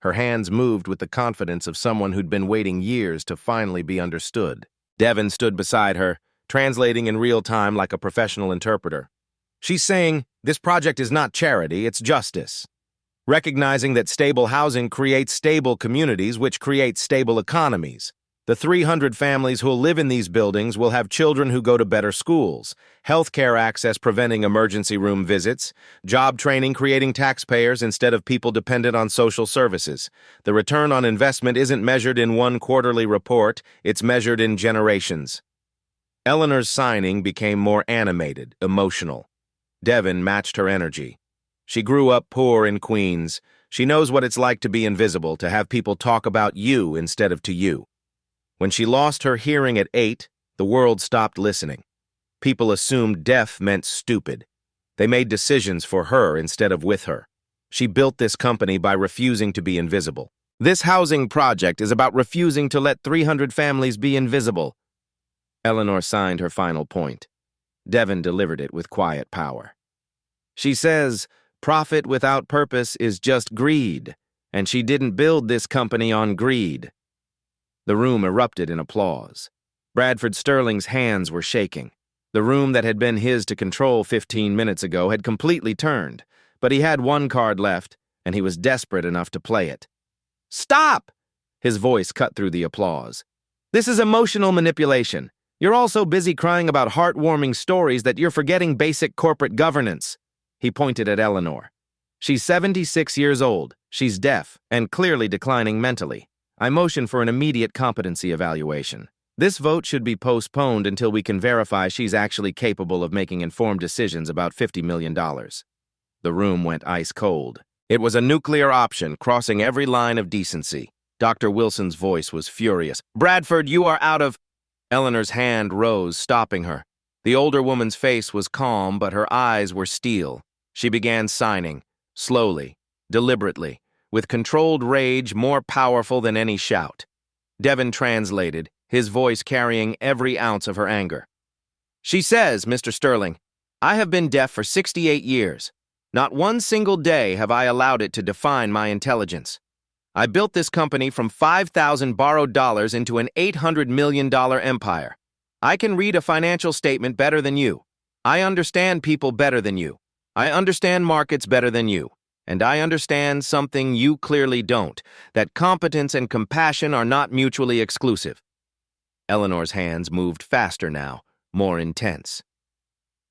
Her hands moved with the confidence of someone who'd been waiting years to finally be understood. Devon stood beside her, translating in real time like a professional interpreter. "She's saying, this project is not charity, it's justice. Recognizing that stable housing creates stable communities, which create stable economies. The 300 families who'll live in these buildings will have children who go to better schools, healthcare access preventing emergency room visits, job training creating taxpayers instead of people dependent on social services. The return on investment isn't measured in one quarterly report, it's measured in generations." Eleanor's signing became more animated, emotional. Devon matched her energy. She grew up poor in Queens. She knows what it's like to be invisible, to have people talk about you instead of to you. When she lost her hearing at 8, the world stopped listening. People assumed deaf meant stupid. They made decisions for her instead of with her. She built this company by refusing to be invisible. This housing project is about refusing to let 300 families be invisible. Eleanor signed her final point. Devon delivered it with quiet power. She says, "Profit without purpose is just greed, and she didn't build this company on greed." The room erupted in applause. Bradford Sterling's hands were shaking. The room that had been his to control 15 minutes ago had completely turned, but he had one card left, and he was desperate enough to play it. "Stop!" His voice cut through the applause. "This is emotional manipulation. You're all so busy crying about heartwarming stories that you're forgetting basic corporate governance." He pointed at Eleanor. "She's 76 years old. She's deaf and clearly declining mentally. I motion for an immediate competency evaluation. This vote should be postponed until we can verify she's actually capable of making informed decisions about $50 million. The room went ice cold. It was a nuclear option, crossing every line of decency. Dr. Wilson's voice was furious. "Bradford, you are out of—" Eleanor's hand rose, stopping her. The older woman's face was calm, but her eyes were steel. She began signing, slowly, deliberately, with controlled rage more powerful than any shout. Devon translated, his voice carrying every ounce of her anger. "She says, Mr. Sterling, I have been deaf for 68 years. Not one single day have I allowed it to define my intelligence. I built this company from 5,000 borrowed dollars into an $800 million empire. I can read a financial statement better than you. I understand people better than you. I understand markets better than you. And I understand something you clearly don't, that competence and compassion are not mutually exclusive." Eleanor's hands moved faster now, more intense.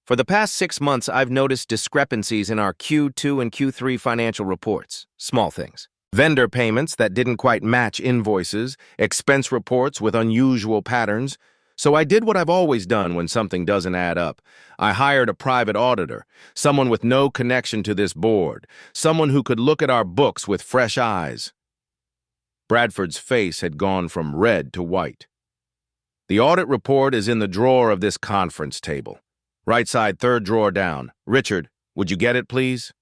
"For the past 6 months, I've noticed discrepancies in our Q2 and Q3 financial reports. Small things. Vendor payments that didn't quite match invoices, expense reports with unusual patterns. So I did what I've always done when something doesn't add up. I hired a private auditor, someone with no connection to this board, someone who could look at our books with fresh eyes. Bradford's face had gone from red to white. The audit report is in the drawer of this conference table. Right side, third drawer down. Richard, would you get it, please?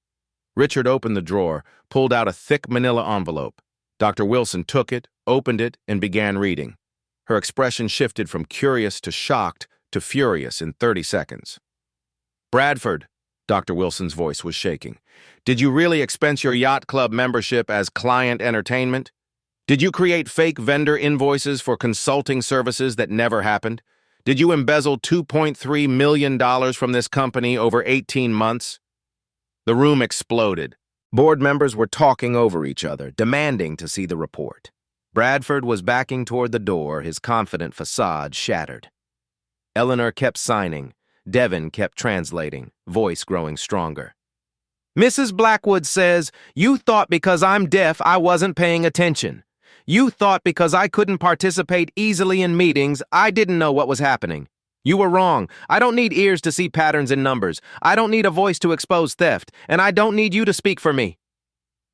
Richard opened the drawer, pulled out a thick manila envelope. Dr. Wilson took it, opened it, and began reading. Her expression shifted from curious to shocked to furious in 30 seconds. Bradford, Dr. Wilson's voice was shaking. Did you really expense your yacht club membership as client entertainment? Did you create fake vendor invoices for consulting services that never happened? Did you embezzle $2.3 million from this company over 18 months? The room exploded. Board members were talking over each other, demanding to see the report. Bradford was backing toward the door, his confident facade shattered. Eleanor kept signing. Devon kept translating, voice growing stronger. Mrs. Blackwood says, you thought because I'm deaf I wasn't paying attention. You thought because I couldn't participate easily in meetings, I didn't know what was happening. You were wrong. I don't need ears to see patterns in numbers. I don't need a voice to expose theft, and I don't need you to speak for me.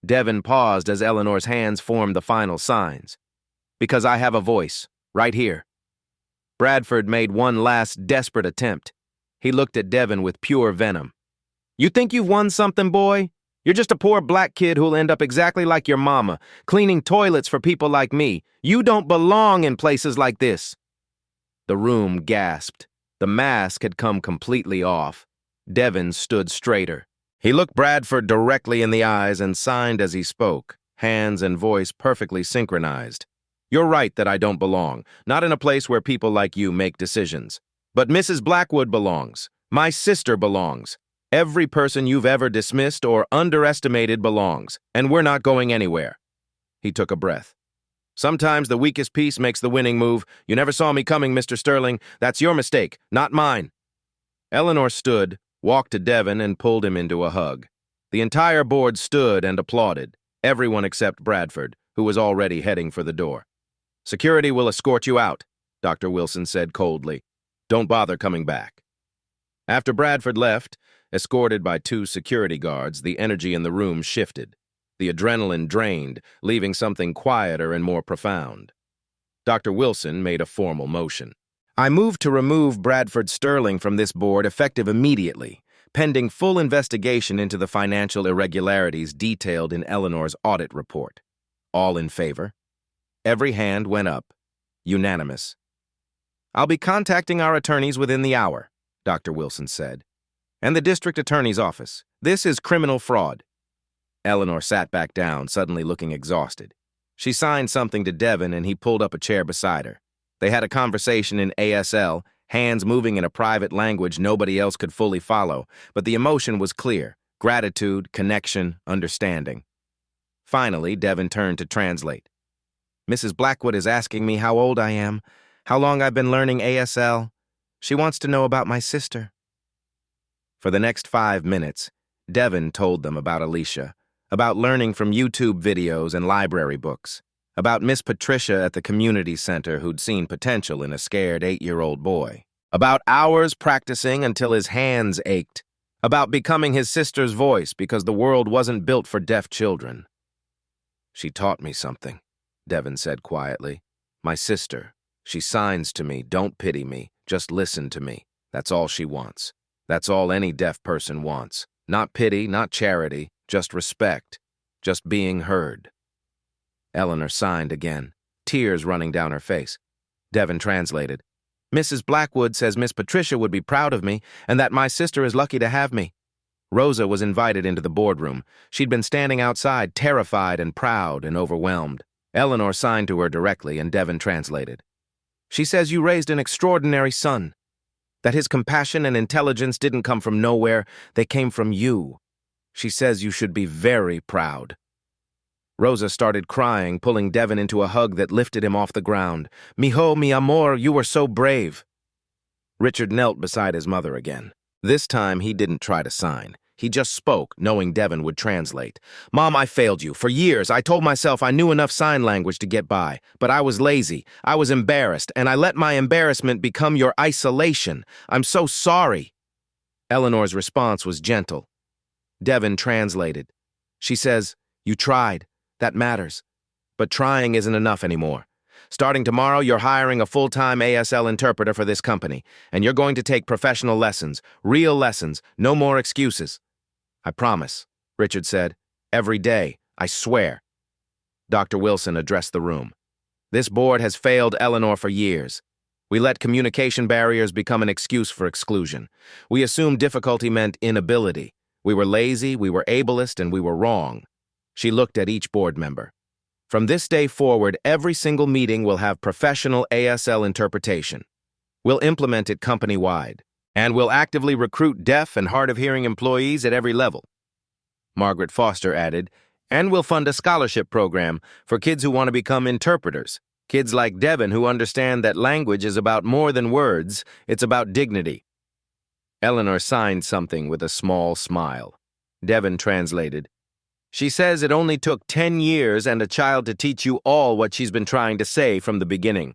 Devon paused as Eleanor's hands formed the final signs. Because I have a voice, right here. Bradford made one last desperate attempt. He looked at Devon with pure venom. You think you've won something, boy? You're just a poor black kid who'll end up exactly like your mama, cleaning toilets for people like me. You don't belong in places like this. The room gasped. The mask had come completely off. Devon stood straighter. He looked Bradford directly in the eyes and signed as he spoke, hands and voice perfectly synchronized. You're right that I don't belong, not in a place where people like you make decisions. But Mrs. Blackwood belongs. My sister belongs. Every person you've ever dismissed or underestimated belongs, and we're not going anywhere. He took a breath. Sometimes the weakest piece makes the winning move. You never saw me coming, Mr. Sterling. That's your mistake, not mine. Eleanor stood, walked to Devon, and pulled him into a hug. The entire board stood and applauded, everyone except Bradford, who was already heading for the door. Security will escort you out, Dr. Wilson said coldly. Don't bother coming back. After Bradford left, escorted by 2 security guards, the energy in the room shifted. The adrenaline drained, leaving something quieter and more profound. Dr. Wilson made a formal motion. I move to remove Bradford Sterling from this board effective immediately, pending full investigation into the financial irregularities detailed in Eleanor's audit report. All in favor? Every hand went up. Unanimous. I'll be contacting our attorneys within the hour, Dr. Wilson said. And the district attorney's office. This is criminal fraud. Eleanor sat back down, suddenly looking exhausted. She signed something to Devon, and he pulled up a chair beside her. They had a conversation in ASL, hands moving in a private language nobody else could fully follow, but the emotion was clear: gratitude, connection, understanding. Finally, Devon turned to translate. Mrs. Blackwood is asking me how old I am, how long I've been learning ASL. She wants to know about my sister. For the next 5 minutes, Devon told them about Alicia, about learning from YouTube videos and library books, about Miss Patricia at the community center who'd seen potential in a scared 8-year-old boy, about hours practicing until his hands ached, about becoming his sister's voice because the world wasn't built for deaf children. She taught me something, Devon said quietly. My sister. She signs to me, don't pity me, just listen to me. That's all she wants. That's all any deaf person wants. Not pity, not charity, just respect, just being heard. Eleanor signed again, tears running down her face. Devon translated. Mrs. Blackwood says Miss Patricia would be proud of me and that my sister is lucky to have me. Rosa was invited into the boardroom. She'd been standing outside, terrified and proud and overwhelmed. Eleanor signed to her directly, and Devon translated. She says you raised an extraordinary son, that his compassion and intelligence didn't come from nowhere, they came from you. She says you should be very proud. Rosa started crying, pulling Devon into a hug that lifted him off the ground. Mijo, mi amor, you were so brave. Richard knelt beside his mother again. This time he didn't try to sign. He just spoke, knowing Devon would translate. "Mom, I failed you. For years, I told myself I knew enough sign language to get by. But I was lazy. I was embarrassed, and I let my embarrassment become your isolation. I'm so sorry." Eleanor's response was gentle. Devon translated. She says, "You tried. That matters. But trying isn't enough anymore. Starting tomorrow, you're hiring a full-time ASL interpreter for this company, and you're going to take professional lessons, real lessons, no more excuses." "I promise," Richard said. "Every day, I swear." Dr. Wilson addressed the room. "This board has failed Eleanor for years. We let communication barriers become an excuse for exclusion. We assumed difficulty meant inability. We were lazy, we were ableist, and we were wrong." She looked at each board member. "From this day forward, every single meeting will have professional ASL interpretation. We'll implement it company-wide, and we'll actively recruit deaf and hard-of-hearing employees at every level." Margaret Foster added, "And we'll fund a scholarship program for kids who want to become interpreters, kids like Devon who understand that language is about more than words, it's about dignity." Eleanor signed something with a small smile. Devon translated. "She says it only took 10 years and a child to teach you all what she's been trying to say from the beginning."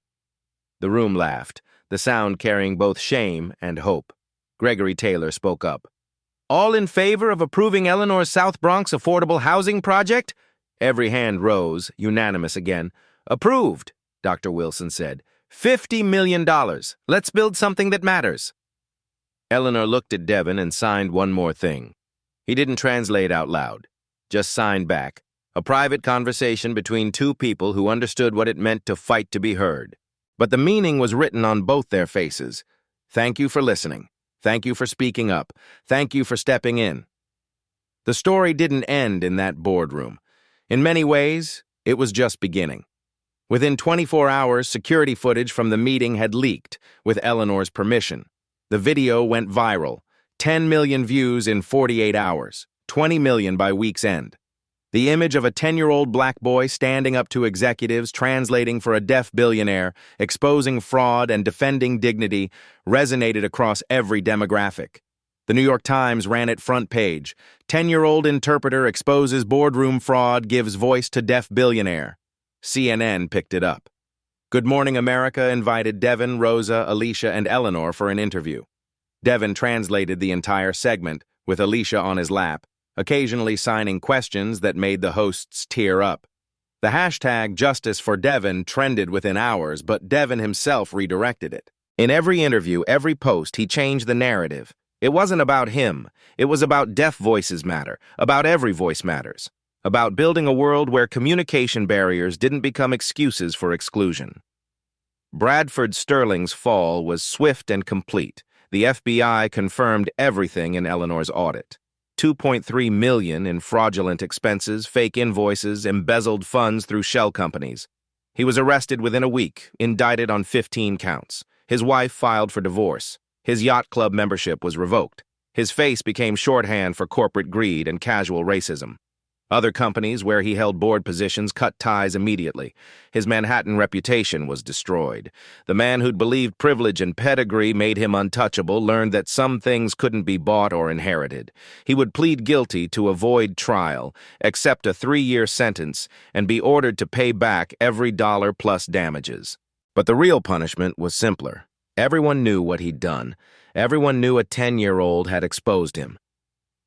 The room laughed, the sound carrying both shame and hope. Gregory Taylor spoke up. "All in favor of approving Eleanor's South Bronx affordable housing project?" Every hand rose, unanimous again. "Approved," Dr. Wilson said. $50 million. Let's build something that matters." Eleanor looked at Devon and signed one more thing. He didn't translate out loud. Just signed back, a private conversation between two people who understood what it meant to fight to be heard. But the meaning was written on both their faces. "Thank you for listening. Thank you for speaking up. Thank you for stepping in." The story didn't end in that boardroom. In many ways, it was just beginning. Within 24 hours, security footage from the meeting had leaked, with Eleanor's permission. The video went viral, 10 million views in 48 hours. 20 million by week's end. The image of a 10-year-old black boy standing up to executives, translating for a deaf billionaire, exposing fraud and defending dignity, resonated across every demographic. The New York Times ran it front page. 10-year-old interpreter exposes boardroom fraud, gives voice to deaf billionaire. CNN picked it up. Good Morning America invited Devon, Rosa, Alicia, and Eleanor for an interview. Devon translated the entire segment, with Alicia on his lap, occasionally signing questions that made the hosts tear up. The hashtag Justice for Devon trended within hours, but Devon himself redirected it. In every interview, every post, he changed the narrative. It wasn't about him. It was about deaf voices matter, about every voice matters, about building a world where communication barriers didn't become excuses for exclusion. Bradford Sterling's fall was swift and complete. The FBI confirmed everything in Eleanor's audit. $2.3 million in fraudulent expenses, fake invoices, embezzled funds through shell companies. He was arrested within a week, indicted on 15 counts. His wife filed for divorce. His yacht club membership was revoked. His face became shorthand for corporate greed and casual racism. Other companies where he held board positions cut ties immediately. His Manhattan reputation was destroyed. The man who'd believed privilege and pedigree made him untouchable learned that some things couldn't be bought or inherited. He would plead guilty to avoid trial, accept a 3-year sentence, and be ordered to pay back every dollar plus damages. But the real punishment was simpler. Everyone knew what he'd done. Everyone knew a 10-year-old had exposed him.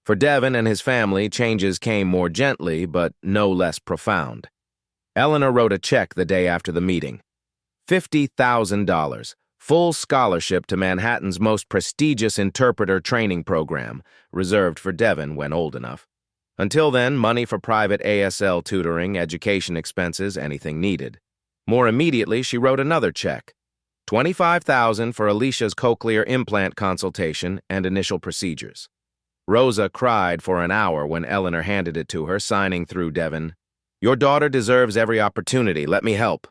For Devon and his family, changes came more gently, but no less profound. Eleanor wrote a check the day after the meeting. $50,000, full scholarship to Manhattan's most prestigious interpreter training program, reserved for Devon when old enough. Until then, money for private ASL tutoring, education expenses, anything needed. More immediately, she wrote another check. $25,000 for Alicia's cochlear implant consultation and initial procedures. Rosa cried for an hour when Eleanor handed it to her, signing through Devon. "Your daughter deserves every opportunity. Let me help."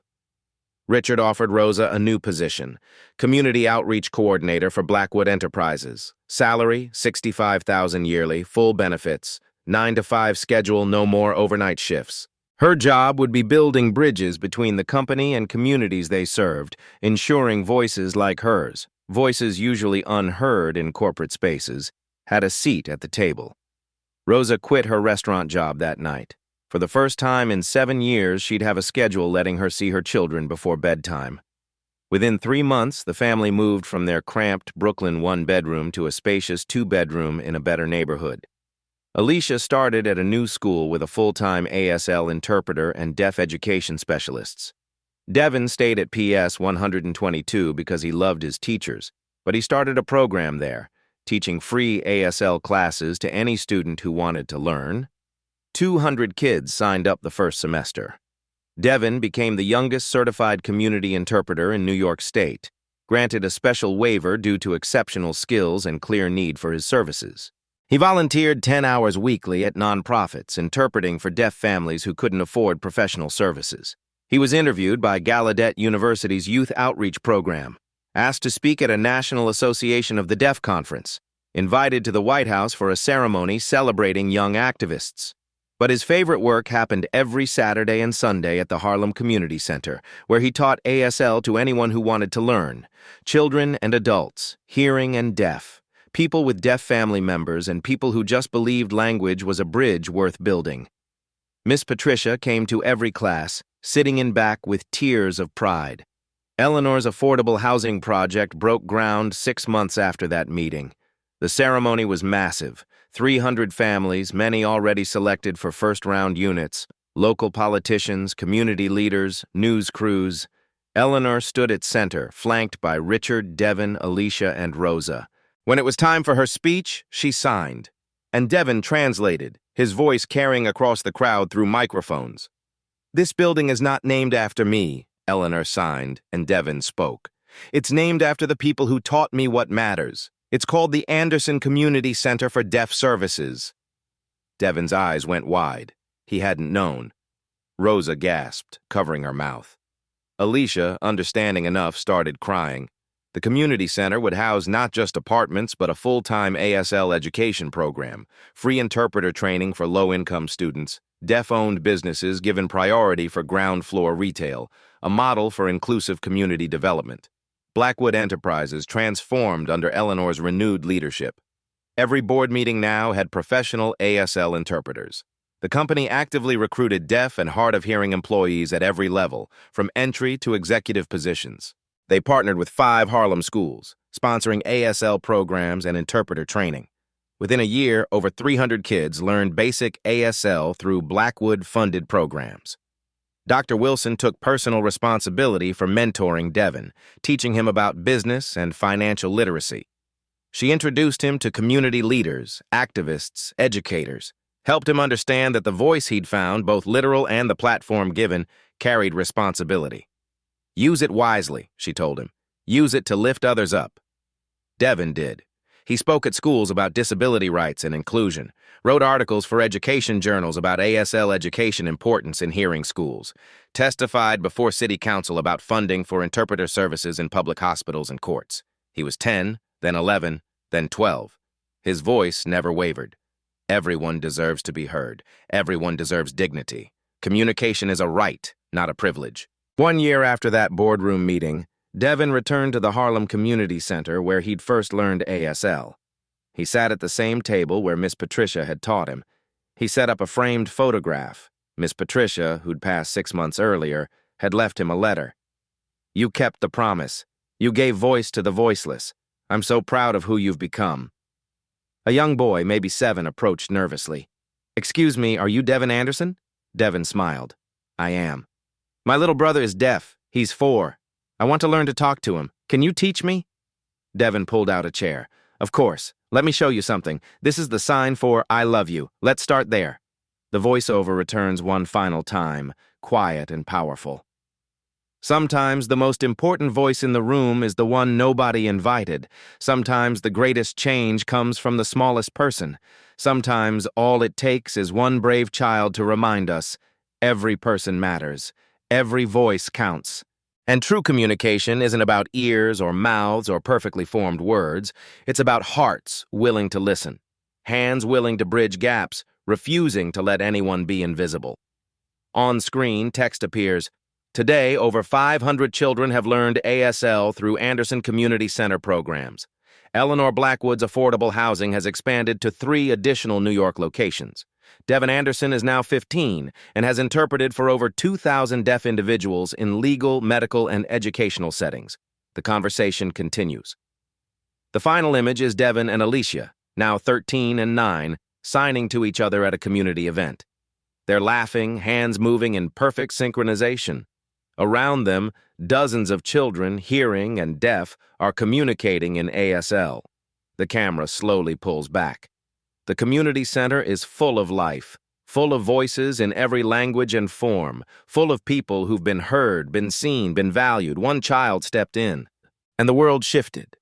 Richard offered Rosa a new position, Community Outreach Coordinator for Blackwood Enterprises. Salary, $65,000 yearly, full benefits, 9 to 5 schedule, no more overnight shifts. Her job would be building bridges between the company and communities they served, ensuring voices like hers, voices usually unheard in corporate spaces, had a seat at the table. Rosa quit her restaurant job that night. For the first time in 7 years, she'd have a schedule letting her see her children before bedtime. Within 3 months, the family moved from their cramped Brooklyn one-bedroom to a spacious two-bedroom in a better neighborhood. Alicia started at a new school with a full-time ASL interpreter and deaf education specialists. Devon stayed at PS 122 because he loved his teachers, but he started a program there, teaching free ASL classes to any student who wanted to learn. 200 kids signed up the first semester. Devon became the youngest certified community interpreter in New York State, granted a special waiver due to exceptional skills and clear need for his services. He volunteered 10 hours weekly at nonprofits, interpreting for deaf families who couldn't afford professional services. He was interviewed by Gallaudet University's Youth Outreach Program, asked to speak at a National Association of the Deaf conference, invited to the White House for a ceremony celebrating young activists. But his favorite work happened every Saturday and Sunday at the Harlem Community Center, where he taught ASL to anyone who wanted to learn, children and adults, hearing and deaf, people with deaf family members, and people who just believed language was a bridge worth building. Miss Patricia came to every class, sitting in back with tears of pride. Eleanor's affordable housing project broke ground 6 months after that meeting. The ceremony was massive. 300 families, many already selected for first-round units, local politicians, community leaders, news crews. Eleanor stood at center, flanked by Richard, Devon, Alicia, and Rosa. When it was time for her speech, she signed, and Devon translated, his voice carrying across the crowd through microphones. "This building is not named after me," Eleanor signed, and Devon spoke. "It's named after the people who taught me what matters. It's called the Anderson Community Center for Deaf Services." Devon's eyes went wide. He hadn't known. Rosa gasped, covering her mouth. Alicia, understanding enough, started crying. The community center would house not just apartments, but a full-time ASL education program, free interpreter training for low-income students, deaf-owned businesses given priority for ground-floor retail, a model for inclusive community development. Blackwood Enterprises transformed under Eleanor's renewed leadership. Every board meeting now had professional ASL interpreters. The company actively recruited deaf and hard-of-hearing employees at every level, from entry to executive positions. They partnered with 5 Harlem schools, sponsoring ASL programs and interpreter training. Within a year, over 300 kids learned basic ASL through Blackwood-funded programs. Dr. Wilson took personal responsibility for mentoring Devon, teaching him about business and financial literacy. She introduced him to community leaders, activists, educators, helped him understand that the voice he'd found, both literal and the platform given, carried responsibility. "Use it wisely," she told him. "Use it to lift others up." Devon did. He spoke at schools about disability rights and inclusion, wrote articles for education journals about ASL education importance in hearing schools, testified before city council about funding for interpreter services in public hospitals and courts. He was 10, then 11, then 12. His voice never wavered. Everyone deserves to be heard. Everyone deserves dignity. Communication is a right, not a privilege. 1 year after that boardroom meeting, Devon returned to the Harlem Community Center where he'd first learned ASL. He sat at the same table where Miss Patricia had taught him. He set up a framed photograph. Miss Patricia, who'd passed 6 months earlier, had left him a letter. "You kept the promise. You gave voice to the voiceless. I'm so proud of who you've become." A young boy, maybe 7, approached nervously. "Excuse me, are you Devon Anderson?" Devon smiled. "I am." "My little brother is deaf. He's 4. I want to learn to talk to him. Can you teach me?" Devon pulled out a chair. "Of course. Let me show you something. This is the sign for I love you. Let's start there." The voiceover returns one final time, quiet and powerful. Sometimes the most important voice in the room is the one nobody invited. Sometimes the greatest change comes from the smallest person. Sometimes all it takes is one brave child to remind us, every person matters. Every voice counts. And true communication isn't about ears or mouths or perfectly formed words. It's about hearts willing to listen, hands willing to bridge gaps, refusing to let anyone be invisible. On screen, text appears. Today, over 500 children have learned ASL through Anderson Community Center programs. Eleanor Blackwood's affordable housing has expanded to 3 additional New York locations. Devon Anderson is now 15 and has interpreted for over 2,000 deaf individuals in legal, medical, and educational settings. The conversation continues. The final image is Devon and Alicia, now 13 and 9, signing to each other at a community event. They're laughing, hands moving in perfect synchronization. Around them, dozens of children, hearing and deaf, are communicating in ASL. The camera slowly pulls back. The community center is full of life, full of voices in every language and form, full of people who've been heard, been seen, been valued. One child stepped in, and the world shifted.